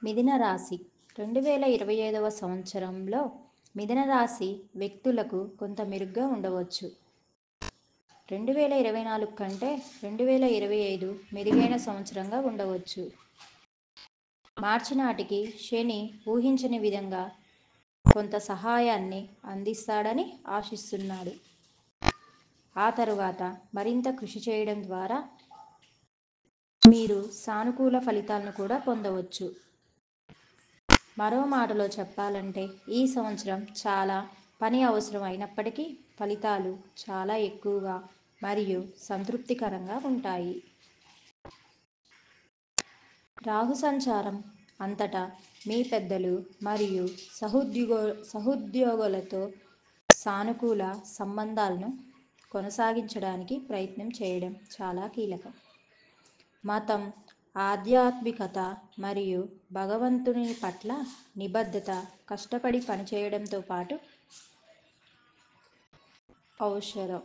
మిథున రాశి 2025వ సంవత్సరంలో మిథున రాశి వ్యక్తులకు కొంత మెరుగ్గా ఉండవచ్చు. 2024 కంటే 2025 మెరుగైన సంవత్సరంగా ఉండవచ్చు. మార్చి నాటికి శని ఊహించని విధంగా కొంత సహాయాన్ని అందిస్తాడని ఆశిస్తున్నాడు. ఆ తరువాత మరింత కృషి చేయడం ద్వారా మీరు సానుకూల ఫలితాలను కూడా పొందవచ్చు. మరో మాటలో చెప్పాలంటే ఈ సంవత్సరం చాలా పని అవసరం అయినప్పటికీ ఫలితాలు చాలా ఎక్కువగా మరియు సంతృప్తికరంగా ఉంటాయి. రాహు సంచారం అంతటా మీ పెద్దలు మరియు సహోద్యోగులతో సానుకూల సంబంధాలను కొనసాగించడానికి ప్రయత్నం చేయడం చాలా కీలకం. మతం, ఆధ్యాత్మికత మరియు భగవంతుని పట్ల నిబద్ధత, కష్టపడి పనిచేయడంతో పాటు అవసరం.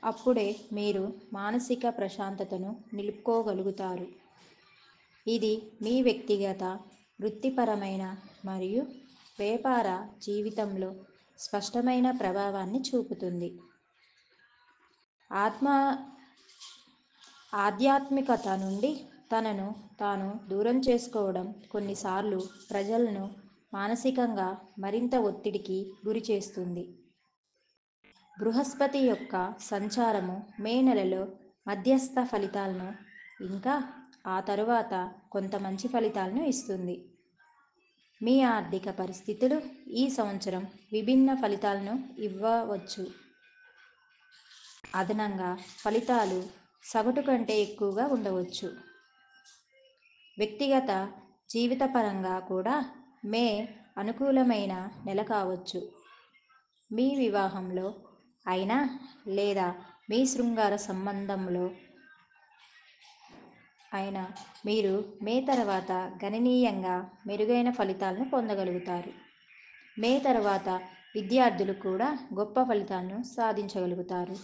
అప్పుడే మీరు మానసిక ప్రశాంతతను నిలుపుకోగలుగుతారు. ఇది మీ వ్యక్తిగత, వృత్తిపరమైన మరియు వ్యాపార జీవితంలో స్పష్టమైన ప్రభావాన్ని చూపుతుంది. ఆధ్యాత్మికత నుండి తనను తాను దూరం చేసుకోవడం కొన్నిసార్లు ప్రజలను మానసికంగా మరింత ఒత్తిడికి గురిచేస్తుంది. బృహస్పతి యొక్క సంచారము మే నెలలో మధ్యస్థ ఫలితాలను ఇంకా ఆ తరువాత కొంత మంచి ఫలితాలను ఇస్తుంది. మీ ఆర్థిక పరిస్థితులు ఈ సంవత్సరం విభిన్న ఫలితాలను ఇవ్వవచ్చు. అదనంగా ఫలితాలు సగటు కంటే ఎక్కువగా ఉండవచ్చు. వ్యక్తిగత జీవితపరంగా కూడా మే అనుకూలమైన నెల కావచ్చు. మీ వివాహంలో అయినా లేదా మీ శృంగార సంబంధంలో అయినా మీరు మే తర్వాత గణనీయంగా మెరుగైన ఫలితాలను పొందగలుగుతారు. మే తర్వాత విద్యార్థులు కూడా గొప్ప ఫలితాలను సాధించగలుగుతారు.